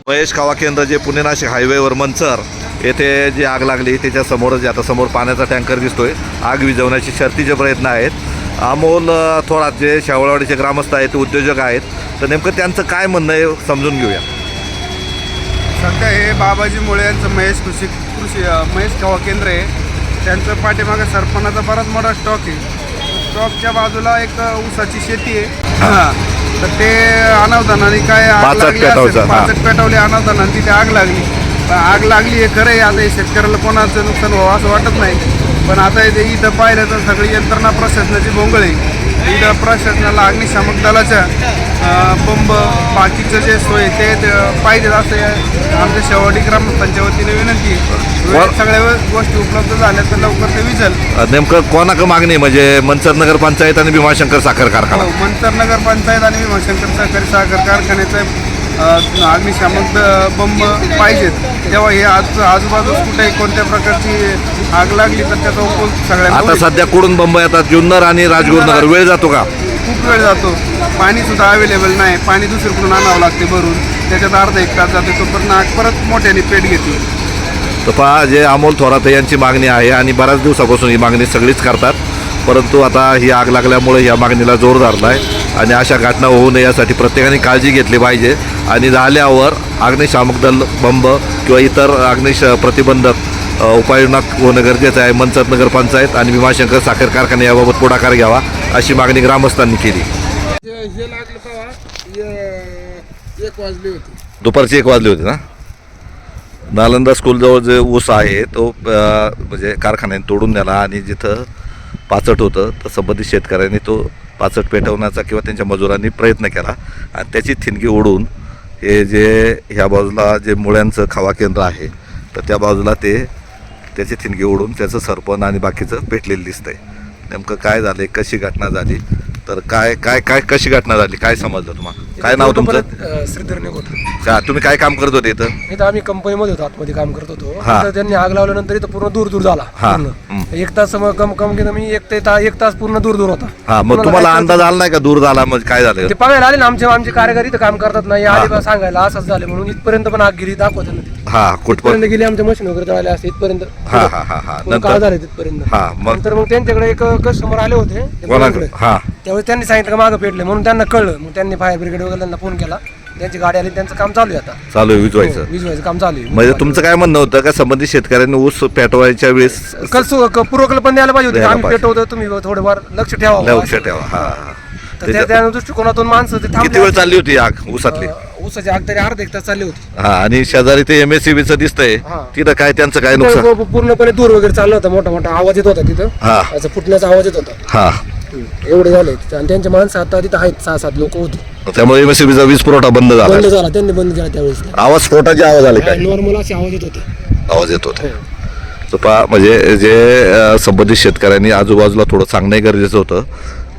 महेश खावा केंद्र जे पुणे नाशिक हायवेवर मंचर येथे जी आग लागली त्याच्यासमोरच आता समोर पाण्याचा टँकर दिसतोय. आग विझवण्याचे शर्थीचे प्रयत्न आहेत. अमोल थोरात जे शेवळवाडीचे ग्रामस्थ आहेत, उद्योजक आहेत, तर नेमकं त्यांचं काय म्हणणं आहे समजून घेऊया. सध्या हे बाबाजी मुळे यांचं महेश खावा केंद्र आहे. त्यांचं पाठीमागे सरपणाचा बराच मोठा स्टॉक आहे. स्टॉकच्या बाजूला एक ऊसाची शेती आहे. तर ते अनावधानाने काय पाचट पेटवले अनावधानाने तिथे आग लागली. आग लागली हे खरं आहे. आता हे शेतकऱ्याला कोणाचं नुकसान व्हावं असं वाटत नाही. पण आता इथं पाहिलं तर सगळी यंत्रणा प्रशासनाची भोंगळ आहे. इथं प्रशासनाला अग्निशामक दलाच्या बंब बाकीचं जे सोय ते पाहिजे असं आमच्या शेवटी ग्रामस्थांच्या वतीने विनंती आहे. सगळ्या गोष्टी उपलब्ध झाल्या तर लवकर ते विझल. नेमकं कोणाकडे मागणी म्हणजे मंचर नगर पंचायत आणि भीमाशंकर साखर कारखाना? मंचर नगर पंचायत आणि भीमाशंकर सहकारी साखर कारखान्याचं अग्निशामक बंब पाहिजेत. तेव्हा हे आजूबाजूस कुठे कोणत्या प्रकारची आग लागली तर त्याचा उपयोग सगळ्यांना. आता सध्या कुठून बंब येतात? जुन्नर आणि राजगुरुनगर. वेळ जातो का? खूप वेळ जातो. पाणी सुद्धा अवेलेबल नाही. पाणी दुसरीकडून आणावं लागते भरून. त्याच्यात अर्धा एक तास जातो. तोपर्यंत आग परत मोठ्याने पेट घेते. तर पहा, जे अमोल थोरात यांची मागणी आहे आणि बऱ्याच दिवसापासून ही मागणी सगळीच करतात, परंतु आता ही आग लागल्यामुळे या मागणीला जोर धरला आहे. आणि अशा घटना होऊ नये यासाठी प्रत्येकाने काळजी घेतली पाहिजे. आणि झाल्यावर अग्निशामक दल बंब किंवा इतर प्रतिबंधक उपाययोजना होणं गरजेचं आहे. मंचर नगर पंचायत आणि भीमाशंकर साखर कारखाना याबाबत पुढाकार घ्यावा अशी मागणी ग्रामस्थांनी केली. दुपारची 1 वाजली होती ना. नालंदा स्कूलजवळ जे ऊस आहे तो म्हणजे कारखान्याने तोडून नेला आणि जिथं पाचट होतं तर संबंधित शेतकऱ्यांनी तो पाचट पेटवण्याचा किंवा त्यांच्या मजुरांनी प्रयत्न केला आणि त्याची ठिणगी ओढून हे जे ह्या बाजूला जे मुळ्यांचं खावा केंद्र आहे तर त्या बाजूला त्याची ठिणगी ओढून त्याचं सरपण आणि बाकीचं पेटलेलं दिसतंय. नेमकं काय झालं, कशी घटना झाली, तर काय काय काय कशी घटना झाली, काय समजलं तुम्हाला? काय नाव तुमचं? श्रीधर निघोत. तुम्ही काय काम करत होते इथं? इथं आम्ही कंपनीमध्ये होतो, आतमध्ये काम करत होतो. तर त्यांनी आग लावल्यानंतर इथं पूर्ण दूर झाला. पूर्ण 1 तास कम की मी 1 तास पूर्ण दूर होता. हा, मग तुम्हाला अंदाज आला नाही का दूर झाला म्हणजे काय झालं? ते बघायला आले ना आमचे कारागिरी इथं काम करतात नाही आले सांगायला असंच झालं म्हणून इथपर्यंत पण आग गेली दाखवत ना. हा, कुठपर्यंत गेली आमच्या मशीन वगैरे जळाले असते इथपर्यंत. काळ झाले तिथपर्यंत. नंतर मग त्यांच्याकडे एक कस्टमर आले होते त्यावेळेस त्यांनी सांगितलं का मागं पेटले म्हणून त्यांना कळलं. मग त्यांनी फायर ब्रिगेड वगैरे त्यांना फोन केला. त्यांची गाडी आली, त्यांचं काम चालू आहे. आता चालू आहे विजवायचं काम चालू आहे. म्हणजे तुमचं काय म्हणणं होतं का संबंधित शेतकऱ्यांनी ऊस पेटवायच्या वेळेस पूर्वकल्पना द्यायला पाहिजे होते. आम्ही पेटवतो, तुम्ही थोडंफार लक्ष ठेवा. तर त्या दृष्टिकोनातून माणसं किती वेळ चालली होती आग ऊसातली? ऊसाची आग तरी अर्धा 1 तास चालली होती. हा, आणि शेजारी ते MSCBचं दिसतंय तिथं काय त्यांचं काय नुकसान? पूर्णपणे दूर वगैरे चाललं होतं. मोठा आवाज येत होता तिथं. असं फुटण्याचा आवाज येत होता. हा, एवढे झाले आणि त्यांचे माणसं आता तिथं आहेत. 6-7 लोक होती. त्यामुळे MSCBचा वीज पुरवठा बंद झाला. त्यांनी बंद केला त्यावेळेस. आवाज स्फोटाचे आवाज आले काय? नॉर्मल असे आवाज येत होते. आवाज येत होते. तर पहा, म्हणजे जे संबंधित शेतकऱ्यांनी आजूबाजूला थोडं सांगणं गरजेचं होतं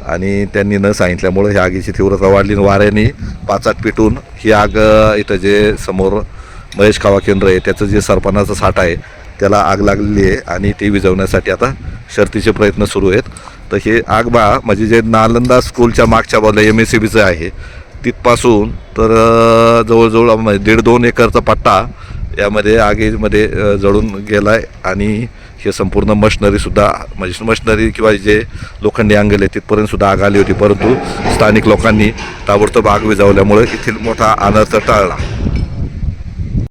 आणि त्यांनी न सांगितल्यामुळे ह्या आगीची तीव्रता वाढली. वाऱ्याने पाचाट पेटून ही आग इथं जे समोर महेश खावा केंद्र आहे त्याचं जे सरपणाचा साठा आहे त्याला आग लागलेली आहे आणि ती विझवण्यासाठी आता शर्थीचे प्रयत्न सुरू आहेत. तर हे आग म्हणजे जे नालंदा स्कूलच्या मागच्या बाजूला MSCBचं आहे तिथपासून तर जवळजवळ 1.5-2 एकरचा पट्टा यामध्ये आगीमध्ये जळून गेला आहे. आणि हे संपूर्ण मशिनरीसुद्धा म्हणजे मशिनरी किंवा जे लोखंडी अंगल आहे तिथपर्यंत सुद्धा आग आली होती, परंतु स्थानिक लोकांनी ताबडतोब आग विझवल्यामुळे येथील मोठा अनर्थ टळला.